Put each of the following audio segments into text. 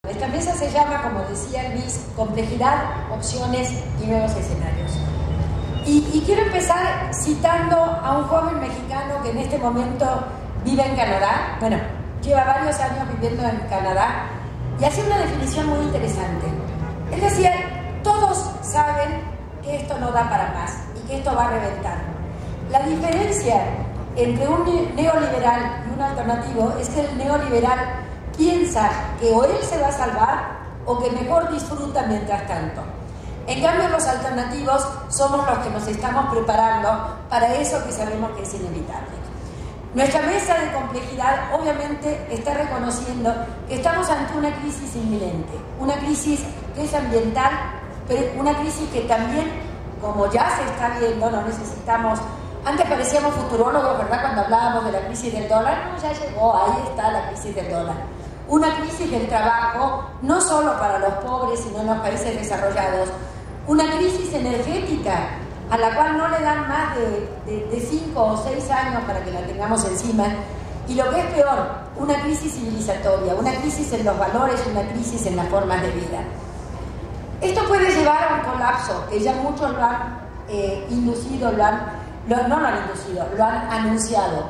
Esta mesa se llama, como decía Luis, Complejidad, Opciones y Nuevos Escenarios. Y quiero empezar citando a un joven mexicano que en este momento vive en Canadá. Bueno, lleva varios años viviendo en Canadá y hace una definición muy interesante. Él decía, todos saben que esto no da para más y que esto va a reventar. La diferencia entre un neoliberal y un alternativo es que el neoliberal piensa que o él se va a salvar o que mejor disfruta mientras tanto. En cambio, los alternativos somos los que nos estamos preparando para eso que sabemos que es inevitable. Nuestra mesa de complejidad obviamente está reconociendo que estamos ante una crisis inminente, una crisis que es ambiental, pero una crisis que también, como ya se está viendo, no necesitamos... Antes parecíamos futurólogos, ¿verdad?, cuando hablábamos de la crisis del dólar. No, ya llegó, ahí está la crisis del dólar. Una crisis del trabajo, no solo para los pobres, sino en los países desarrollados. Una crisis energética, a la cual no le dan más de 5 o 6 años para que la tengamos encima. Y lo que es peor, una crisis civilizatoria, una crisis en los valores, una crisis en las formas de vida. Esto puede llevar a un colapso, que ya muchos lo han inducido, lo han anunciado.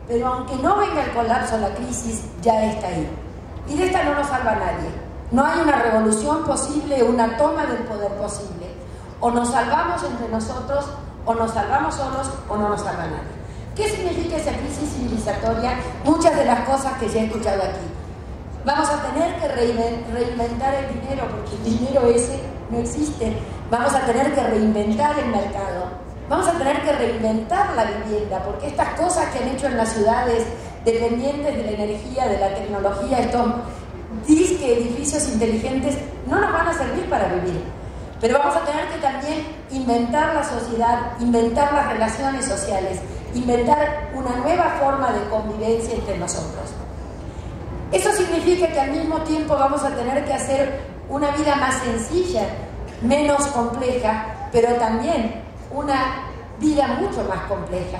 Pero aunque no venga el colapso, la crisis ya está ahí. Y de esta no nos salva nadie. No hay una revolución posible, una toma del poder posible. O nos salvamos entre nosotros, o nos salvamos solos, o no nos salva nadie. ¿Qué significa esa crisis civilizatoria? Muchas de las cosas que ya he escuchado aquí. Vamos a tener que reinventar el dinero, porque el dinero ese no existe. Vamos a tener que reinventar el mercado. Vamos a tener que reinventar la vivienda, porque estas cosas que han hecho en las ciudades, dependientes de la energía, de la tecnología, estos disque edificios inteligentes, no nos van a servir para vivir. Pero vamos a tener que también inventar la sociedad, inventar las relaciones sociales, inventar una nueva forma de convivencia entre nosotros. Eso significa que al mismo tiempo vamos a tener que hacer una vida más sencilla, menos compleja, pero también una vida mucho más compleja.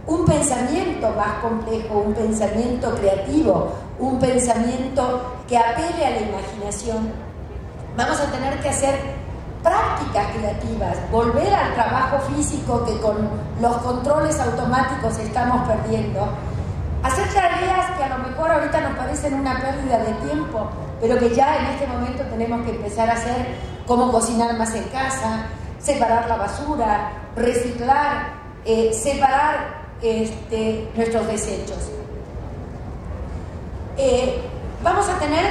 Un pensamiento más complejo, un pensamiento creativo, un pensamiento que apele a la imaginación. Vamos a tener que hacer prácticas creativas, volver al trabajo físico que con los controles automáticos estamos perdiendo. Hacer tareas que a lo mejor ahorita nos parecen una pérdida de tiempo, pero que ya en este momento tenemos que empezar a hacer, como cocinar más en casa, separar la basura, reciclar, separar nuestros desechos. Vamos a tener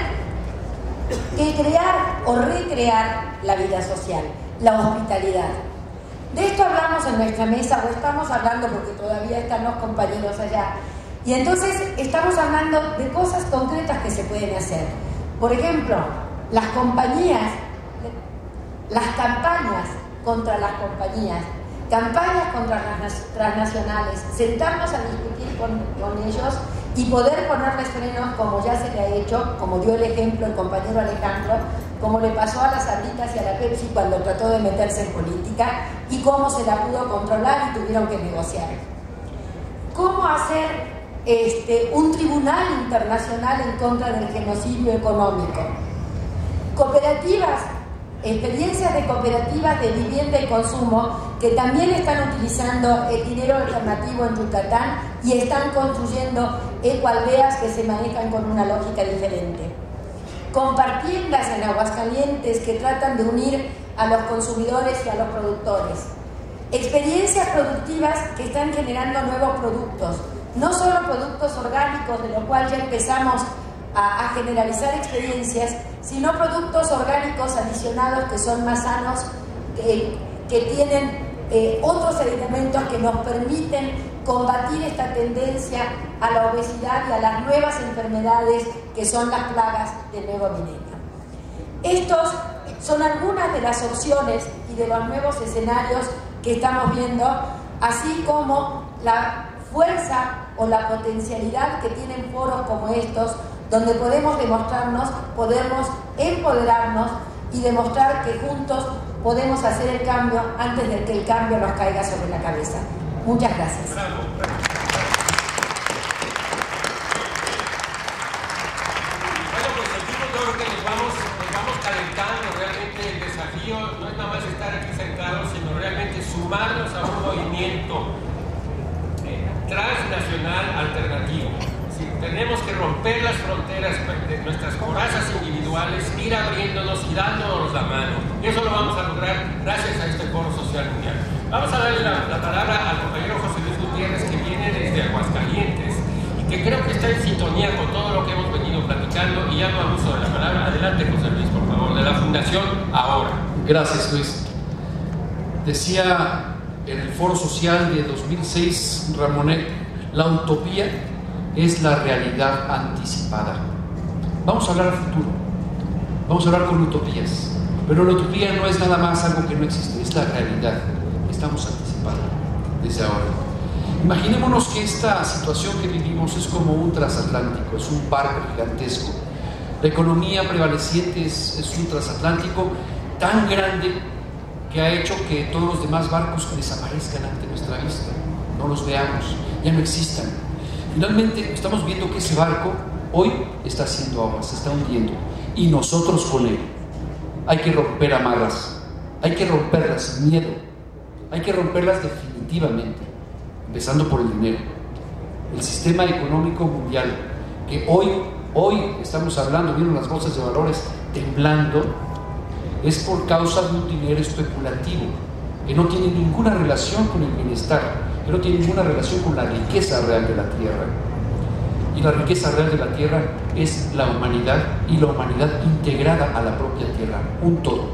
que crear o recrear la vida social, la hospitalidad. De esto hablamos en nuestra mesa, o estamos hablando porque todavía están los compañeros allá. Y entonces estamos hablando de cosas concretas que se pueden hacer. Por ejemplo, las compañías, las campañas contra las compañías, campañas contra las transnacionales, sentarnos a discutir con ellos y poder ponerles frenos, como ya se le ha hecho, como dio el ejemplo el compañero Alejandro, como le pasó a las Sabritas y a la Pepsi cuando trató de meterse en política, y cómo se la pudo controlar y tuvieron que negociar. ¿Cómo hacer un tribunal internacional en contra del genocidio económico? Cooperativas, experiencias de cooperativas de vivienda y consumo que también están utilizando el dinero alternativo en Yucatán y están construyendo ecoaldeas que se manejan con una lógica diferente. Compartiendas en Aguascalientes que tratan de unir a los consumidores y a los productores. Experiencias productivas que están generando nuevos productos, no solo productos orgánicos, de lo cual ya empezamos a generalizar experiencias, sino productos orgánicos adicionados que son más sanos, que tienen otros elementos que nos permiten combatir esta tendencia a la obesidad y a las nuevas enfermedades que son las plagas del nuevo milenio. Estos son algunas de las opciones y de los nuevos escenarios que estamos viendo, así como la fuerza o la potencialidad que tienen foros como estos, donde podemos demostrarnos, podemos empoderarnos y demostrar que juntos podemos hacer el cambio antes de que el cambio nos caiga sobre la cabeza. Muchas gracias. Bravo. Bueno, pues el tiempo creo que tenemos que romper las fronteras de nuestras corazas individuales, ir abriéndonos y dándonos la mano. Y eso lo vamos a lograr gracias a este Foro Social Mundial. Vamos a darle la palabra al compañero José Luis Gutiérrez, que viene desde Aguascalientes y que creo que está en sintonía con todo lo que hemos venido platicando. Y ya no abuso de la palabra. Adelante, José Luis, por favor, de la Fundación Ahora. Gracias, Luis. Decía en el Foro Social de 2006 Ramonet, la utopía es la realidad anticipada. Vamos a hablar al futuro, vamos a hablar con utopías, pero la utopía no es nada más algo que no existe, es la realidad que estamos anticipando desde ahora. Imaginémonos que esta situación que vivimos es como un transatlántico, es un barco gigantesco. La economía prevaleciente es un transatlántico tan grande que ha hecho que todos los demás barcos desaparezcan ante nuestra vista, no los veamos, ya no existan. Finalmente estamos viendo que ese barco hoy está haciendo agua, se está hundiendo, y nosotros con él. Hay que romper amarras, hay que romperlas sin miedo, hay que romperlas definitivamente, empezando por el dinero. El sistema económico mundial, que hoy estamos hablando, vieron las bolsas de valores temblando, es por causa de un dinero especulativo que no tiene ninguna relación con el bienestar, que no tiene ninguna relación con la riqueza real de la tierra. Y la riqueza real de la tierra es la humanidad, y la humanidad integrada a la propia tierra, un todo.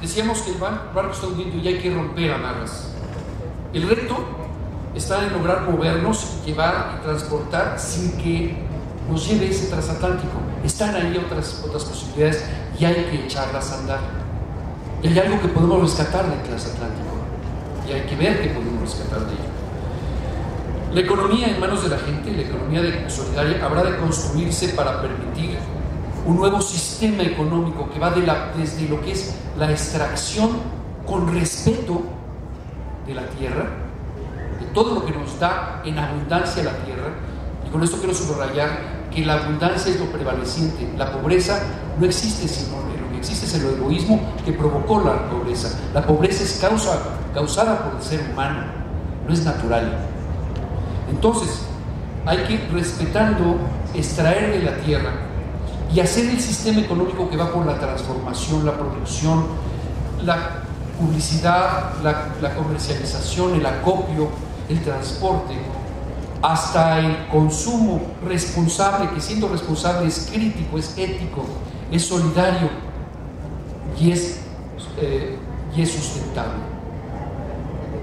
Decíamos que el barco está hundiendo y hay que romper amarras. El reto está en lograr movernos, llevar y transportar sin que nos lleve ese transatlántico. Están ahí otras posibilidades y hay que echarlas a andar. Y hay algo que podemos rescatar del transatlántico y hay que ver qué podemos rescatar de ello. La economía en manos de la gente, la economía solidaria, habrá de construirse para permitir un nuevo sistema económico que va desde lo que es la extracción con respeto de la tierra, de todo lo que nos da en abundancia la tierra. Y con esto quiero subrayar que la abundancia es lo prevaleciente. La pobreza no existe, sino lo que existe es el egoísmo que provocó la pobreza. La pobreza es causada por el ser humano, no es natural. Entonces hay que ir respetando, extraer de la tierra y hacer el sistema económico que va por la transformación, la producción, la publicidad, la comercialización, el acopio, el transporte, hasta el consumo responsable, que siendo responsable es crítico, es ético, es solidario y es sustentable.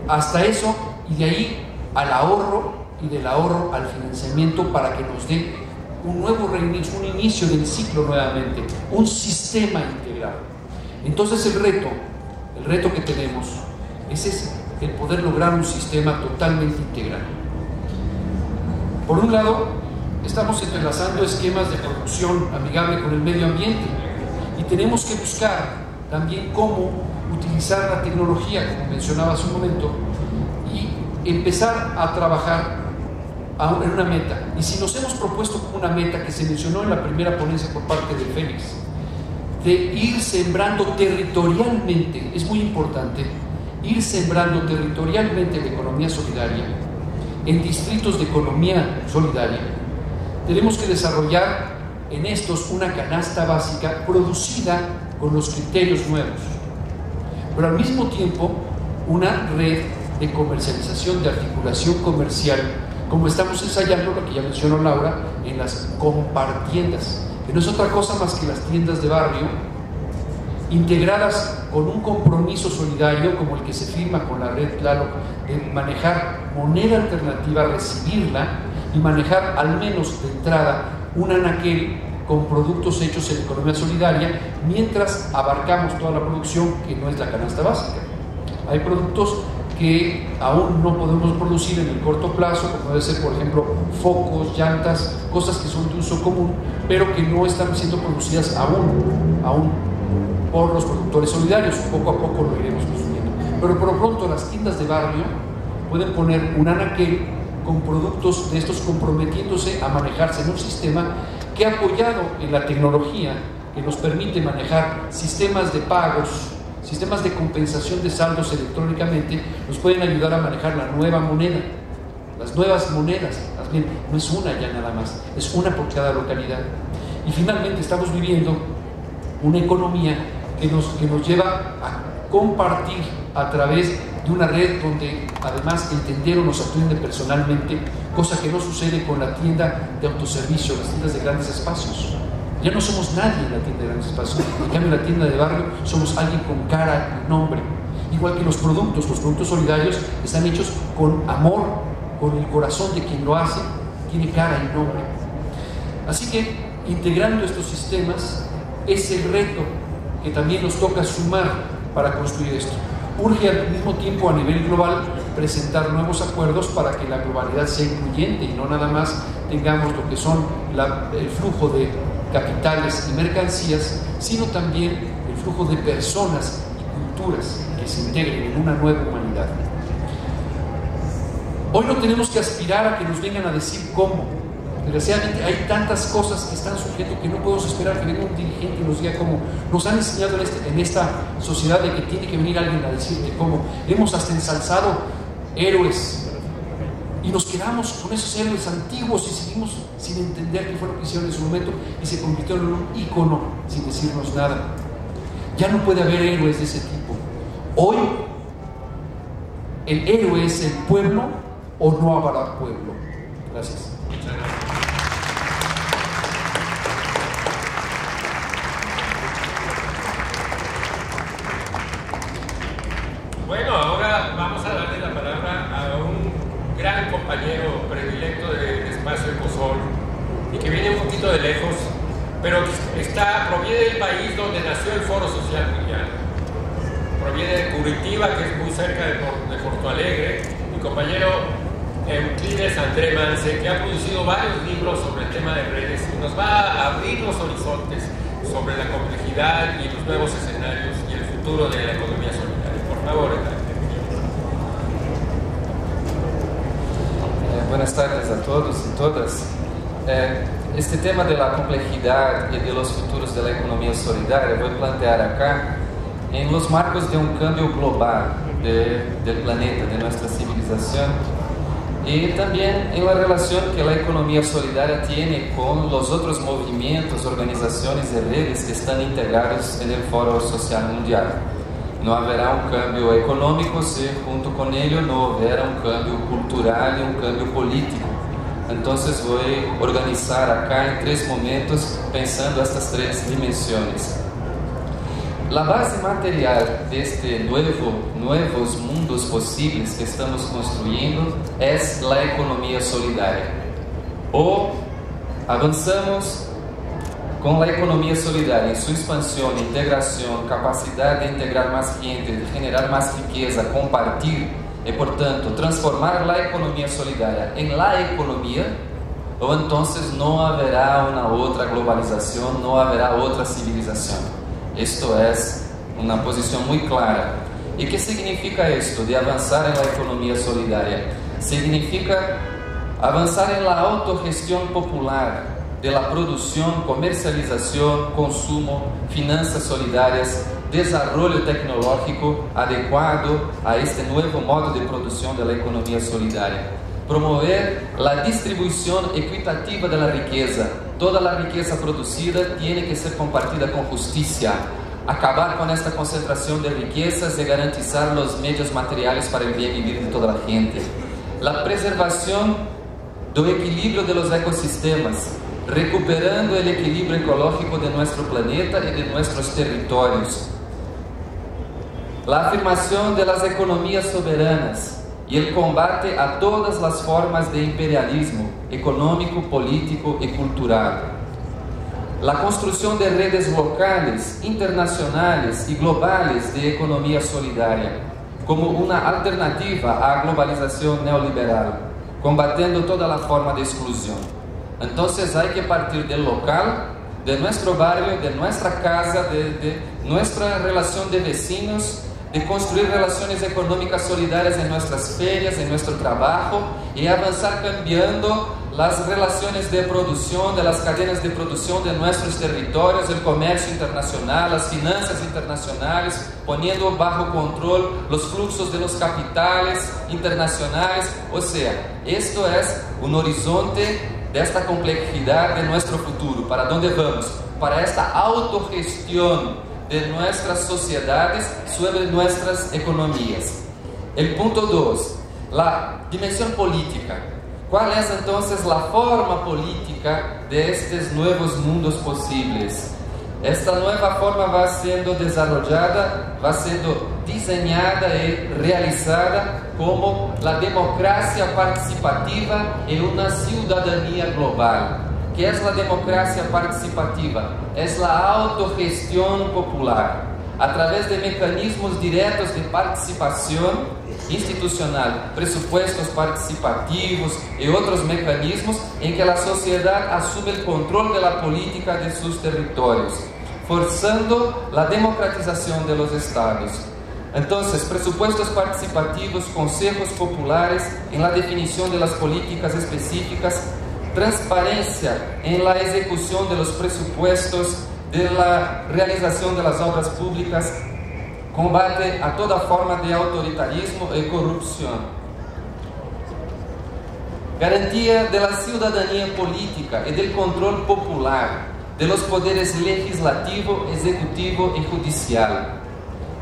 Hasta eso, y de ahí al ahorro, y del ahorro al financiamiento, para que nos dé un nuevo reinicio, un inicio del ciclo nuevamente, un sistema integrado. Entonces el reto que tenemos es ese, el poder lograr un sistema totalmente integral. Por un lado, estamos entrelazando esquemas de producción amigable con el medio ambiente y tenemos que buscar también cómo utilizar la tecnología, como mencionaba hace un momento, y empezar a trabajar en una meta. Y si nos hemos propuesto como una meta que se mencionó en la primera ponencia por parte de Félix, de ir sembrando territorialmente, es muy importante, ir sembrando territorialmente la economía solidaria, en distritos de economía solidaria, tenemos que desarrollar en estos una canasta básica producida con los criterios nuevos, pero al mismo tiempo una red de comercialización, de articulación comercial, como estamos ensayando, lo que ya mencionó Laura, en las compartiendas, que no es otra cosa más que las tiendas de barrio, integradas con un compromiso solidario como el que se firma con la red Tlaloc, de manejar moneda alternativa, recibirla y manejar al menos de entrada un anaquel con productos hechos en economía solidaria, mientras abarcamos toda la producción que no es la canasta básica. Hay productos que aún no podemos producir en el corto plazo, como debe ser, por ejemplo, focos, llantas, cosas que son de uso común, pero que no están siendo producidas aún por los productores solidarios. Poco a poco lo iremos consumiendo. Pero por lo pronto las tiendas de barrio pueden poner un anaquel con productos de estos comprometiéndose a manejarse en un sistema que, apoyado en la tecnología que nos permite manejar sistemas de pagos Sistemas de compensación de saldos electrónicamente nos pueden ayudar a manejar la nueva moneda, las nuevas monedas. Más bien, no es una ya nada más, es una por cada localidad. Y finalmente estamos viviendo una economía que nos lleva a compartir a través de una red donde además el tendero nos atiende personalmente, cosa que no sucede con la tienda de autoservicio, las tiendas de grandes espacios. Ya no somos nadie en la tienda de grandes espacios, en cambio en la tienda de barrio somos alguien con cara y nombre. Igual que los productos solidarios están hechos con amor, con el corazón de quien lo hace, tiene cara y nombre. Así que integrando estos sistemas es el reto que también nos toca sumar para construir esto. Urge al mismo tiempo a nivel global presentar nuevos acuerdos para que la globalidad sea incluyente y no nada más tengamos lo que son el flujo de capitales y mercancías, sino también el flujo de personas y culturas que se integren en una nueva humanidad. Hoy no tenemos que aspirar a que nos vengan a decir cómo. Desgraciadamente hay tantas cosas que están surgiendo que no podemos esperar que venga un dirigente y nos diga cómo. Nos han enseñado en esta sociedad de que tiene que venir alguien a decirte cómo. Hemos hasta ensalzado héroes y nos quedamos con esos héroes antiguos y seguimos sin entender qué fue lo que hicieron en su momento y se convirtieron en un ícono sin decirnos nada. Ya no puede haber héroes de ese tipo. Hoy el héroe es el pueblo o no habrá pueblo. Gracias. Muchas gracias. Bueno, ahora vamos a darle la palabra a un gran compañero predilecto del espacio Ecosol y que viene un poquito de lejos, pero proviene del país donde nació el Foro Social Mundial. Proviene de Curitiba, que es muy cerca de Porto Alegre. Mi compañero Euclides André Mance, que ha producido varios libros sobre el tema de redes y nos va a abrir los horizontes sobre la complejidad y los nuevos escenarios y el futuro de la economía solidaria. Por favor, buenas tardes a todos y todas. Este tema de la complejidad y de los futuros de la economía solidaria voy a plantear acá en los marcos de un cambio global del planeta, de nuestra civilización, y también en la relación que la economía solidaria tiene con los otros movimientos, organizaciones y redes que están integrados en el Foro Social Mundial. No habrá un cambio económico si junto con ello no hubiera un cambio cultural y un cambio político. Entonces voy a organizar acá en 3 momentos pensando estas 3 dimensiones. La base material de este nuevos mundos posibles que estamos construyendo es la economía solidaria. O avanzamos con la economía solidaria en su expansión, integración, capacidad de integrar más gente, de generar más riqueza, compartir y por tanto transformar la economía solidaria en la economía, o entonces no habrá una otra globalización, no habrá otra civilización. Esto es una posición muy clara. ¿Y qué significa esto de avanzar en la economía solidaria? Significa avanzar en la autogestión popular de la producción, comercialización, consumo, finanzas solidarias, desarrollo tecnológico adecuado a este nuevo modo de producción de la economía solidaria. Promover la distribución equitativa de la riqueza. Toda la riqueza producida tiene que ser compartida con justicia. Acabar con esta concentración de riquezas y garantizar los medios materiales para el bien vivir de toda la gente. La preservación del equilibrio de los ecosistemas, recuperando el equilibrio ecológico de nuestro planeta y de nuestros territorios. La afirmación de las economías soberanas y el combate a todas las formas de imperialismo económico, político y cultural. La construcción de redes locales, internacionales y globales de economía solidaria, como una alternativa a la globalización neoliberal, combatiendo toda la forma de exclusión. Entonces hay que partir del local, de nuestro barrio, de nuestra casa, de nuestra relación de vecinos, de construir relaciones económicas solidarias en nuestras ferias, en nuestro trabajo y avanzar cambiando las relaciones de producción, de las cadenas de producción de nuestros territorios, el comercio internacional, las finanzas internacionales, poniendo bajo control los fluxos de los capitales internacionales. O sea, esto es un horizonte de esta complejidad de nuestro futuro. ¿Para dónde vamos? Para esta autogestión de nuestras sociedades sobre nuestras economías. El punto 2, la dimensión política. ¿Cuál es entonces la forma política de estos nuevos mundos posibles? Esta nueva forma va siendo desarrollada, va siendo diseñada y realizada como la democracia participativa en una ciudadanía global. ¿Qué es la democracia participativa? Es la autogestión popular, a través de mecanismos directos de participación institucional, presupuestos participativos y otros mecanismos en que la sociedad asume el control de la política de sus territorios, forzando la democratización de los estados. Entonces, presupuestos participativos, consejos populares en la definición de las políticas específicas, transparencia en la ejecución de los presupuestos, de la realización de las obras públicas, combate a toda forma de autoritarismo y corrupción. Garantía de la ciudadanía política y del control popular de los poderes legislativo, ejecutivo y judicial.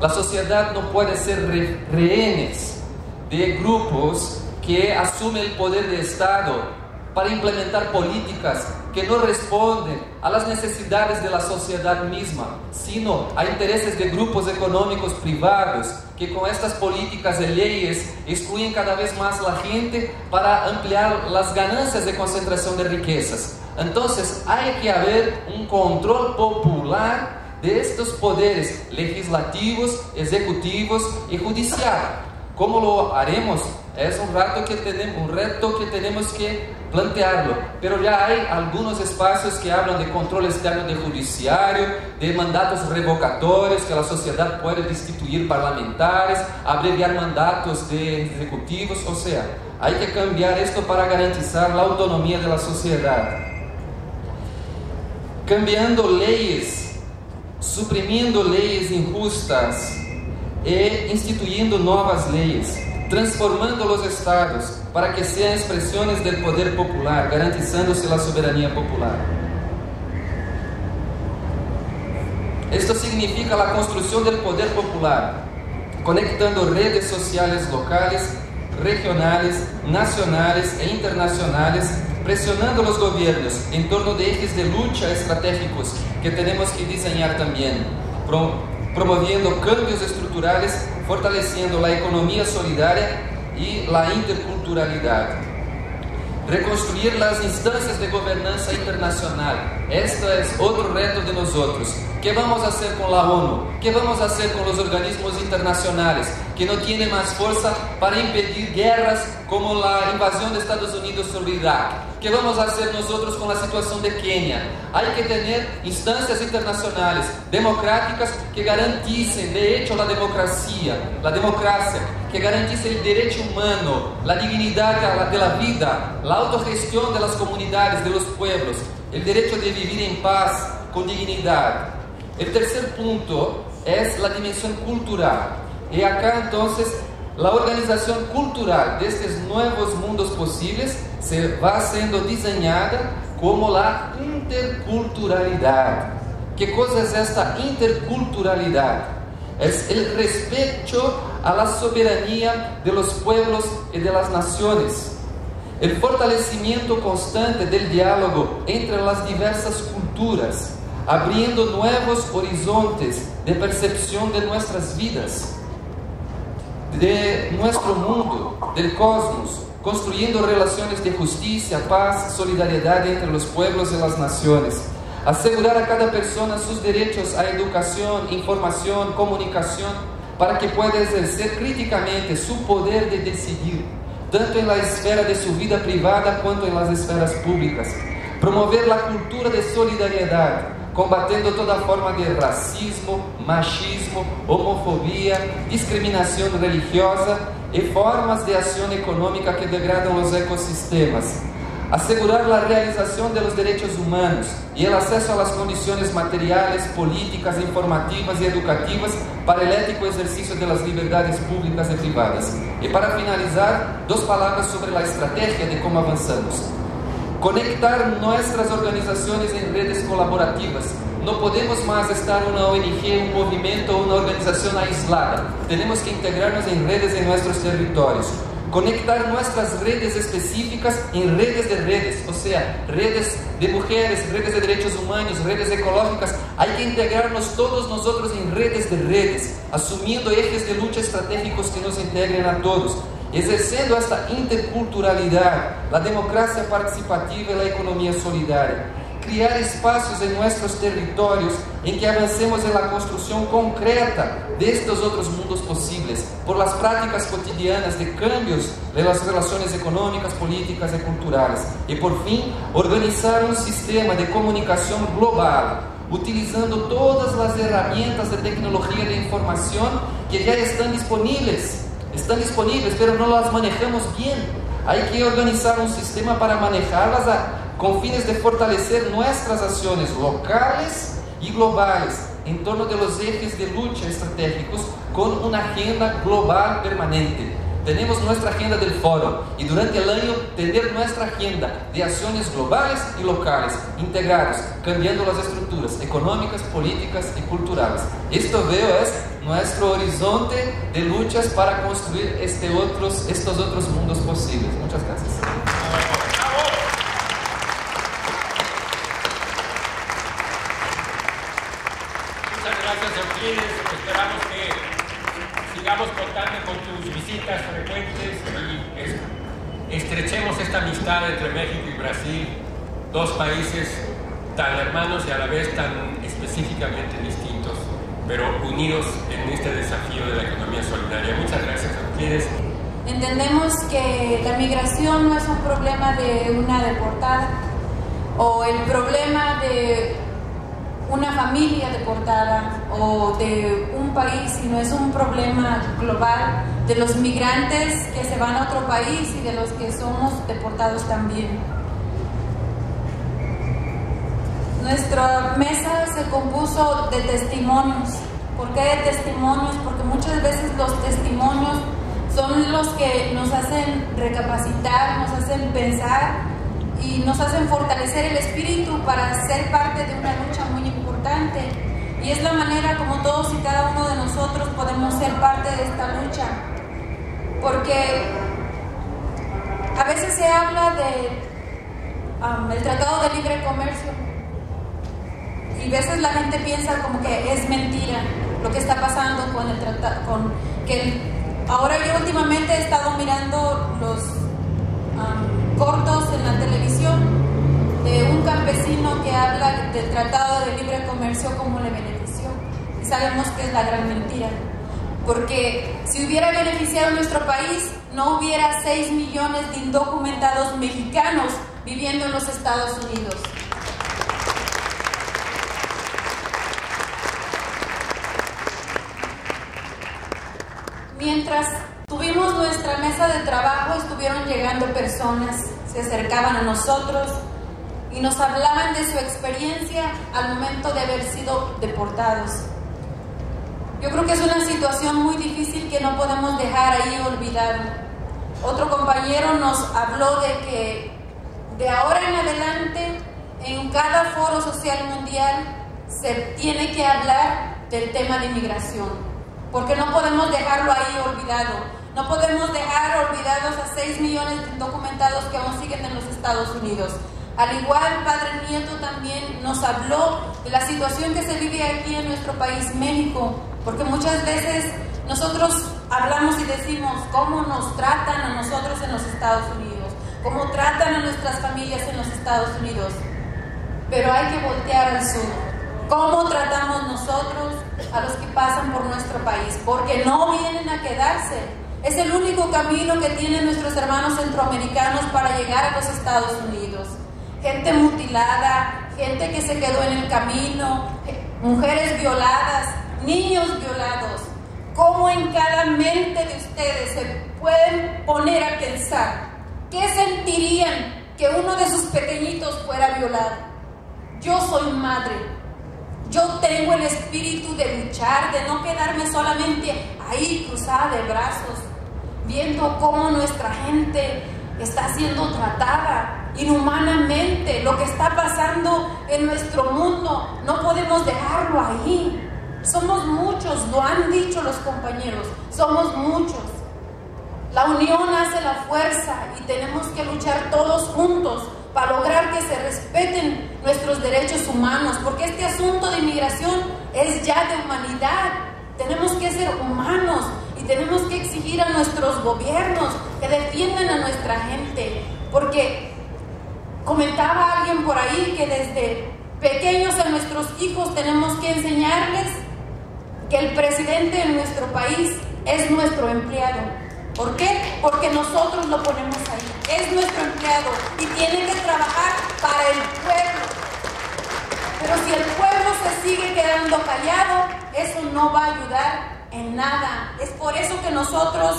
La sociedad no puede ser rehenes de grupos que asumen el poder de Estado para implementar políticas que no responden a las necesidades de la sociedad misma, sino a intereses de grupos económicos privados que con estas políticas y leyes excluyen cada vez más la gente para ampliar las ganancias de concentración de riquezas. Entonces hay que haber un control popular de estos poderes legislativos, ejecutivos y judicial. ¿Cómo lo haremos? Es un reto que tenemos que plantearlo, pero ya hay algunos espacios que hablan de control externo del judiciario, de mandatos revocatorios, que la sociedad puede destituir parlamentares, abreviar mandatos de ejecutivos. O sea, hay que cambiar esto para garantizar la autonomía de la sociedad. Cambiando leyes, suprimiendo leyes injustas e instituyendo nuevas leyes, transformando los estados para que sean expresiones del poder popular, garantizándose la soberanía popular. Esto significa la construcción del poder popular, conectando redes sociales locales, regionales, nacionales e internacionales, presionando los gobiernos en torno de ejes de lucha estratégicos que tenemos que diseñar también, promoviendo cambios estructurales, fortaleciendo la economía solidaria y la interculturalidad. Reconstruir las instancias de gobernanza internacional. Esto es otro reto de nosotros. ¿Qué vamos a hacer con la ONU? ¿Qué vamos a hacer con los organismos internacionales que no tienen más fuerza para impedir guerras como la invasión de Estados Unidos sobre Irak? ¿Qué vamos a hacer nosotros con la situación de Kenia? Hay que tener instancias internacionales democráticas que garanticen, de hecho, la democracia, que garantice el derecho humano, la dignidad de la vida, la autogestión de las comunidades, de los pueblos, el derecho de vivir en paz, con dignidad. El tercer punto es la dimensión cultural. Y acá entonces la organización cultural de estos nuevos mundos posibles se va siendo diseñada como la interculturalidad. ¿Qué cosa es esta interculturalidad? Es el respeto a la soberanía de los pueblos y de las naciones, el fortalecimiento constante del diálogo entre las diversas culturas, abriendo nuevos horizontes de percepción de nuestras vidas, de nuestro mundo, del cosmos, construyendo relaciones de justicia, paz, solidaridad entre los pueblos y las naciones. Asegurar a cada persona sus derechos a educación, información, comunicación, para que pueda ejercer críticamente su poder de decidir, tanto en la esfera de su vida privada cuanto en las esferas públicas. Promover la cultura de solidaridad, combatendo toda forma de racismo, machismo, homofobia, discriminação religiosa e formas de ação econômica que degradam os ecossistemas. Asegurar a realização dos direitos humanos e o acesso às condições materiais, políticas, informativas e educativas para o ético exercício das liberdades públicas e privadas. E para finalizar, 2 palavras sobre a estratégia de como avançamos. Conectar nossas organizações em redes colaborativas. Não podemos mais estar uma ONG, um movimento ou uma organização aislada. Temos que integrar-nos em redes em nossos territórios. Conectar nossas redes específicas em redes de redes, ou seja, redes de mulheres, redes de direitos humanos, redes ecológicas. Há que integrar-nos todos nós outros em redes de redes, assumindo eixos de luta estratégicos que nos integrem a todos, exercendo esta interculturalidade, a democracia participativa e a economia solidária. Criar espaços em nossos territórios em que avancemos na construção concreta destes outros mundos possíveis, por las práticas cotidianas de cambios nas relações econômicas, políticas e culturais. E por fim, organizar um sistema de comunicação global, utilizando todas as ferramentas de tecnologia de informação que já estão disponíveis, mas não as manejamos bem. Há que organizar um sistema para manejá-las com fines de fortalecer nossas ações locais e globais em torno de los ejes de luta estratégicos com uma agenda global permanente. Temos nossa agenda del fórum e durante o ano ter nossa agenda de ações globais e locais integrados, cambiando as estruturas econômicas, políticas e culturais. Isto é nosso horizonte de lutas para construir estes outros mundos possíveis. Muitas graças. Esperamos que sigamos contando con tus visitas frecuentes y estrechemos esta amistad entre México y Brasil, 2 países tan hermanos y a la vez tan específicamente distintos, pero unidos en este desafío de la economía solidaria. Muchas gracias a ustedes. Entendemos que la migración no es un problema de una deportada o el problema de una familia deportada o de un país, sino es un problema global de los migrantes que se van a otro país y de los que somos deportados también. Nuestra mesa se compuso de testimonios. ¿Por qué de testimonios? Porque muchas veces los testimonios son los que nos hacen recapacitar, nos hacen pensar y nos hacen fortalecer el espíritu para ser parte de una lucha muy importante. Y es la manera como todos y cada uno de nosotros podemos ser parte de esta lucha. Porque a veces se habla del Tratado de Libre Comercio y a veces la gente piensa como que es mentira lo que está pasando con el tratado, ahora yo últimamente he estado mirando los cortos en la televisión de un campesino que habla del Tratado de Libre Comercio como le benefició, y sabemos que es la gran mentira, porque si hubiera beneficiado a nuestro país no hubiera 6 millones de indocumentados mexicanos viviendo en los Estados Unidos. Mientras tuvimos nuestra mesa de trabajo, estuvieron llegando personas, se acercaban a nosotros y nos hablaban de su experiencia al momento de haber sido deportados. Yo creo que es una situación muy difícil que no podemos dejar ahí olvidado. Otro compañero nos habló de que de ahora en adelante, en cada foro social mundial, se tiene que hablar del tema de inmigración, porque no podemos dejarlo ahí olvidado. No podemos dejar olvidados a 6 millones de indocumentados que aún siguen en los Estados Unidos. Al igual, Padre Nieto también nos habló de la situación que se vive aquí en nuestro país, México, porque muchas veces nosotros hablamos y decimos cómo nos tratan a nosotros en los Estados Unidos, cómo tratan a nuestras familias en los Estados Unidos, pero hay que voltear al sur. ¿Cómo tratamos nosotros a los que pasan por nuestro país? Porque no vienen a quedarse. Es el único camino que tienen nuestros hermanos centroamericanos para llegar a los Estados Unidos. Gente mutilada, gente que se quedó en el camino, mujeres violadas, niños violados. ¿Cómo en cada mente de ustedes se pueden poner a pensar qué sentirían que uno de sus pequeñitos fuera violado? Yo soy madre, yo tengo el espíritu de luchar, de no quedarme solamente ahí cruzada de brazos, viendo cómo nuestra gente está siendo tratada inhumanamente, lo que está pasando en nuestro mundo. No podemos dejarlo ahí. Somos muchos, lo han dicho los compañeros, somos muchos. La unión hace la fuerza y tenemos que luchar todos juntos para lograr que se respeten nuestros derechos humanos, porque este asunto de inmigración es ya de humanidad. Tenemos que ser humanos y tenemos que exigir a nuestros gobiernos que defiendan a nuestra gente, porque comentaba alguien por ahí que desde pequeños a nuestros hijos tenemos que enseñarles que el presidente de nuestro país es nuestro empleado. ¿Por qué? Porque nosotros lo ponemos ahí. Es nuestro empleado y tiene que trabajar para el pueblo. Pero si el pueblo se sigue quedando callado, eso no va a ayudar en nada. Es por eso que nosotros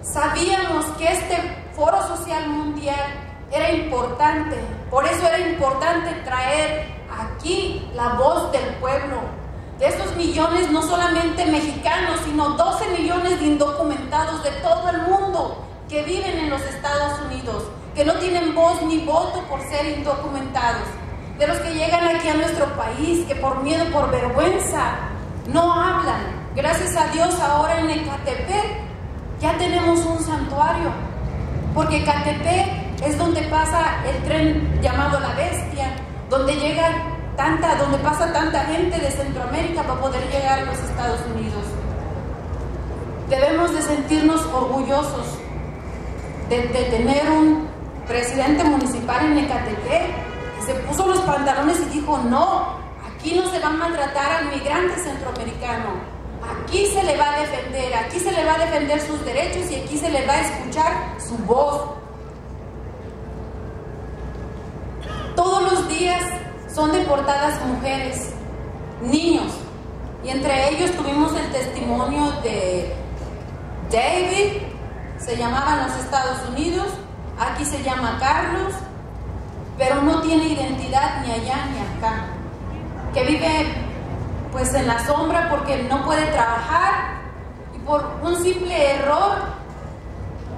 sabíamos que este Foro Social Mundial era importante. Por eso era importante traer aquí la voz del pueblo. De estos millones, no solamente mexicanos, sino 12 millones de indocumentados de todo el mundo que viven en los Estados Unidos, que no tienen voz ni voto por ser indocumentados, de los que llegan aquí a nuestro país, que por miedo, por vergüenza, no hablan. Gracias a Dios ahora en Ecatepec ya tenemos un santuario, porque Ecatepec es donde pasa el tren llamado La Bestia, donde pasa tanta gente de Centroamérica para poder llegar a los Estados Unidos. Debemos de sentirnos orgullosos de tener un presidente municipal en Ecatepec que se puso los pantalones y dijo: no, aquí no se va a maltratar al migrante centroamericano, aquí se le va a defender, aquí se le va a defender sus derechos y aquí se le va a escuchar su voz. Todos los días son deportadas mujeres, niños, y entre ellos tuvimos el testimonio de David, se llamaba en los Estados Unidos, aquí se llama Carlos, pero no tiene identidad ni allá ni acá, que vive pues en la sombra porque no puede trabajar y por un simple error,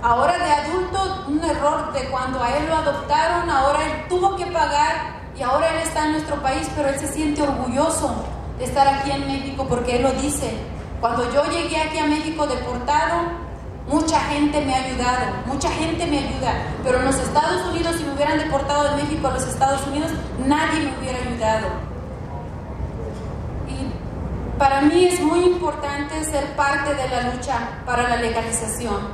ahora de adulto, un error de cuando a él lo adoptaron, ahora él tuvo que pagar. Y ahora él está en nuestro país, pero él se siente orgulloso de estar aquí en México, porque él lo dice: cuando yo llegué aquí a México deportado, mucha gente me ha ayudado, mucha gente me ayuda, pero en los Estados Unidos, si me hubieran deportado de México a los Estados Unidos, nadie me hubiera ayudado. Y para mí es muy importante ser parte de la lucha para la legalización.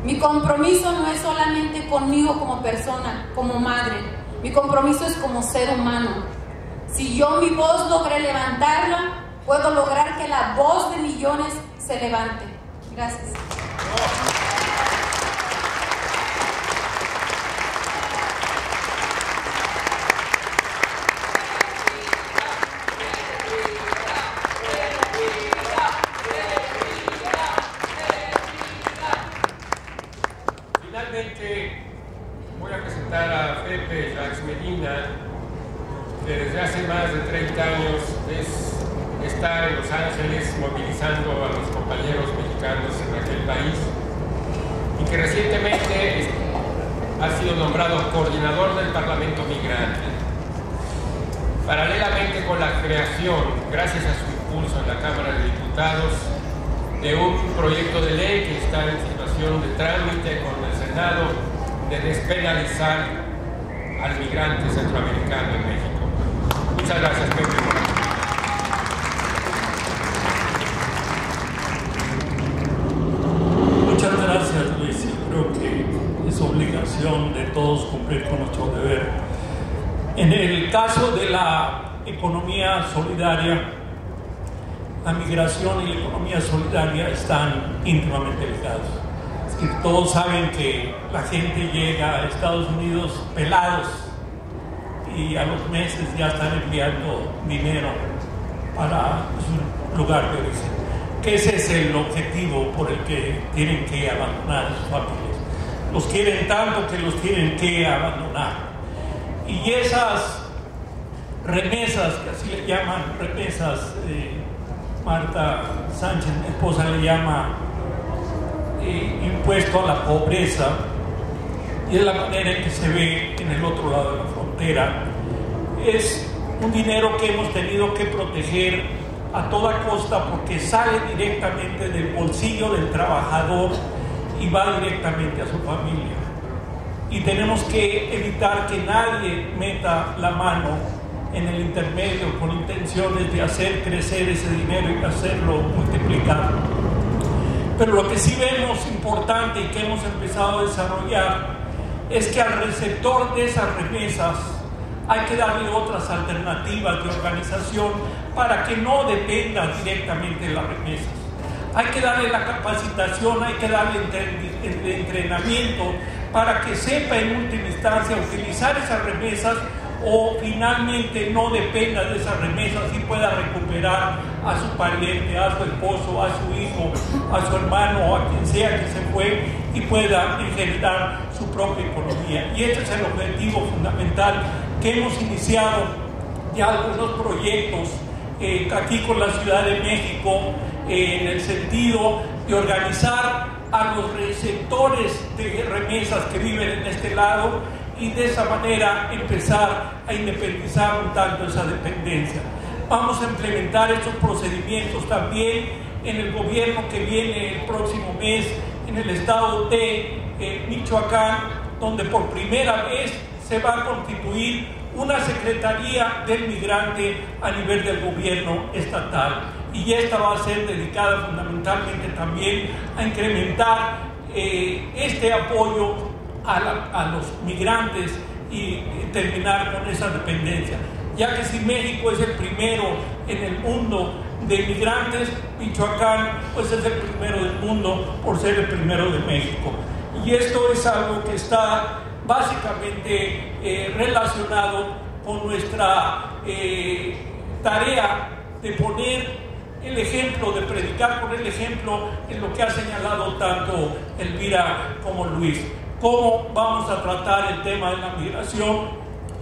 Mi compromiso no es solamente conmigo como persona, como madre. Mi compromiso es como ser humano. Si yo mi voz logré levantarla, puedo lograr que la voz de millones se levante. Gracias. Finalmente voy a presentar a Pepe Jacques Medina, que desde hace más de 30 años está en Los Ángeles movilizando a los compañeros mexicanos en aquel país y que recientemente ha sido nombrado coordinador del Parlamento Migrante. Paralelamente con la creación, gracias a su impulso en la Cámara de Diputados, de un proyecto de ley que está en situación de trámite con el Senado de despenalizar al migrante centroamericano en México. Muchas gracias, Pepe. Muchas gracias, Luis. Creo que es obligación de todos cumplir con nuestro deber. En el caso de la economía solidaria, la migración y la economía solidaria están íntimamente ligados. Es que todos saben que la gente llega a Estados Unidos pelados y a los meses ya están enviando dinero para su lugar de origen. Que ese es el objetivo por el que tienen que abandonar a sus familias. Los quieren tanto que los tienen que abandonar. Y esas remesas, que así le llaman remesas, Marta Sánchez, mi esposa, le llama impuesto a la pobreza, y es la manera en que se ve en el otro lado de la frontera. Es un dinero que hemos tenido que proteger a toda costa porque sale directamente del bolsillo del trabajador y va directamente a su familia. Y tenemos que evitar que nadie meta la mano en el intermedio con intenciones de hacer crecer ese dinero y hacerlo multiplicar. Pero lo que sí vemos importante y que hemos empezado a desarrollar es que al receptor de esas remesas hay que darle otras alternativas de organización para que no dependa directamente de las remesas. Hay que darle la capacitación, hay que darle el entrenamiento para que sepa en última instancia utilizar esas remesas o finalmente no dependa de esas remesas y pueda recuperar a su pariente, a su esposo, a su hijo, a su hermano o a quien sea que se fue y pueda generar su propia economía. Y ese es el objetivo fundamental que hemos iniciado ya algunos proyectos aquí con la Ciudad de México en el sentido de organizar a los receptores de remesas que viven en este lado y de esa manera empezar a independizar un tanto esa dependencia. Vamos a implementar estos procedimientos también en el gobierno que viene el próximo mes en el estado de Michoacán, donde por primera vez se va a constituir una Secretaría del Migrante a nivel del gobierno estatal. Y esta va a ser dedicada fundamentalmente también a incrementar este apoyo a los migrantes y terminar con esa dependencia. Ya que si México es el primero en el mundo de migrantes, Michoacán pues es el primero del mundo por ser el primero de México. Y esto es algo que está básicamente relacionado con nuestra tarea de poner el ejemplo, de predicar con el ejemplo en lo que ha señalado tanto Elvira como Luis. Cómo vamos a tratar el tema de la migración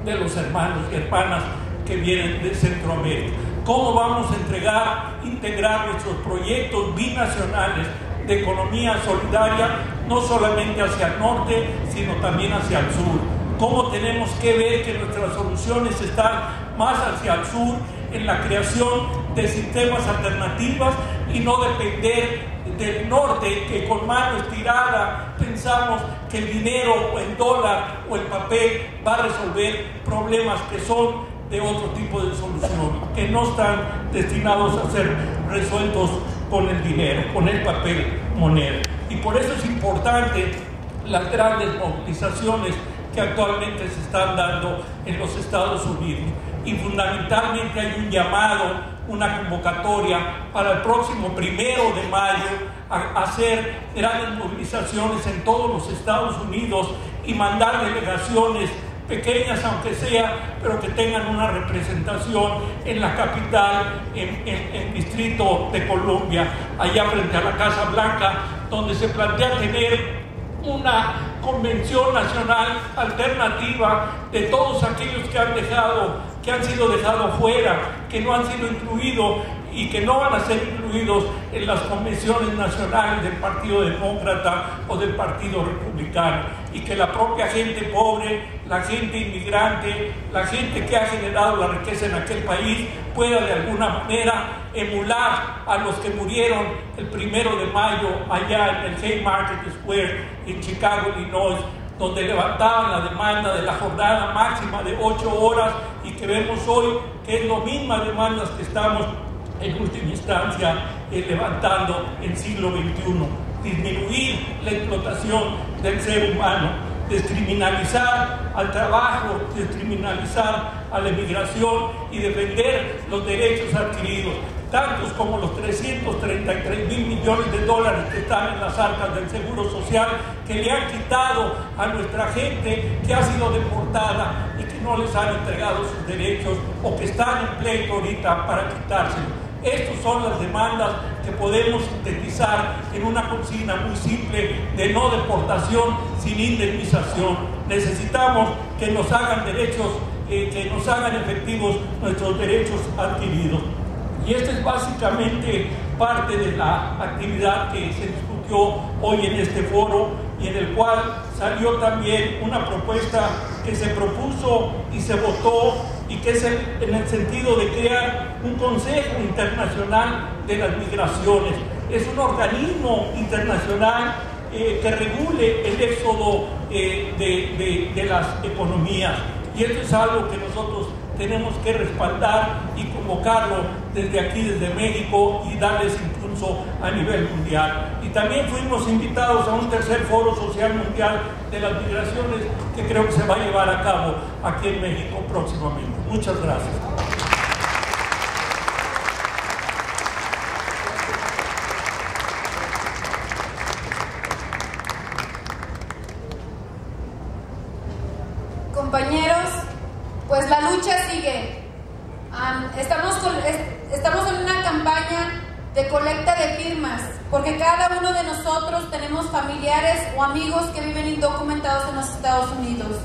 de los hermanos y hermanas que vienen de Centroamérica. Cómo vamos a integrar nuestros proyectos binacionales de economía solidaria, no solamente hacia el norte, sino también hacia el sur. Cómo tenemos que ver que nuestras soluciones están más hacia el sur, en la creación de sistemas alternativos y no depender del norte, que con mano estirada pensamos que el dinero o el dólar o el papel va a resolver problemas que son de otro tipo de solución, que no están destinados a ser resueltos con el dinero, con el papel moneda. Y por eso es importante las grandes movilizaciones que actualmente se están dando en los Estados Unidos. Y fundamentalmente hay un llamado, una convocatoria para el próximo 1 de mayo a hacer grandes movilizaciones en todos los Estados Unidos y mandar delegaciones pequeñas aunque sea, pero que tengan una representación en la capital, en el Distrito de Columbia, allá frente a la Casa Blanca, donde se plantea tener una convención nacional alternativa de todos aquellos que han sido dejados fuera, que no han sido incluidos y que no van a ser incluidos en las convenciones nacionales del Partido Demócrata o del Partido Republicano, y que la propia gente pobre, la gente inmigrante, la gente que ha generado la riqueza en aquel país pueda de alguna manera emular a los que murieron el 1 de mayo allá en el Haymarket Square en Chicago, Illinois, donde levantaban la demanda de la jornada máxima de 8 horas y que vemos hoy que es la misma demanda que estamos en última instancia levantando en el siglo XXI. Disminuir la explotación del ser humano, descriminalizar al trabajo, descriminalizar a la emigración y defender los derechos adquiridos. tantos como los 333.000 millones de dólares que están en las arcas del Seguro Social, que le han quitado a nuestra gente que ha sido deportada y que no les han entregado sus derechos o que están en pleito ahorita para quitárselos. Estas son las demandas que podemos sintetizar en una consigna muy simple de no deportación sin indemnización. Necesitamos que nos hagan derechos, que nos hagan efectivos nuestros derechos adquiridos. Y esta es básicamente parte de la actividad que se discutió hoy en este foro y en el cual salió también una propuesta que se propuso y se votó y que es en el sentido de crear un Consejo Internacional de las Migraciones. Es un organismo internacional que regule el éxodo de las economías. Y esto es algo que nosotros tenemos que respaldar y convocarlo desde aquí, desde México, y darles impulso a nivel mundial. Y también fuimos invitados a un tercer foro social mundial de las migraciones que creo que se va a llevar a cabo aquí en México próximamente. Muchas gracias. Compañeros, pues la lucha sigue. Estamos en una campaña de colecta de firmas, porque cada uno de nosotros tenemos familiares o amigos que viven indocumentados en los Estados Unidos.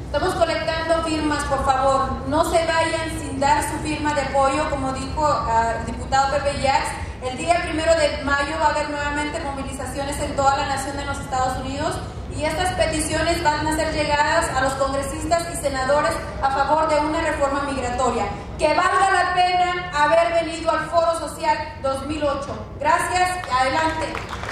Estamos colectando firmas, por favor, no se vayan sin dar su firma de apoyo, como dijo el diputado Pepe Jacks. El día 1 de mayo va a haber nuevamente movilizaciones en toda la nación de los Estados Unidos. Y estas peticiones van a ser llegadas a los congresistas y senadores a favor de una reforma migratoria. Que valga la pena haber venido al Foro Social 2008. Gracias y adelante.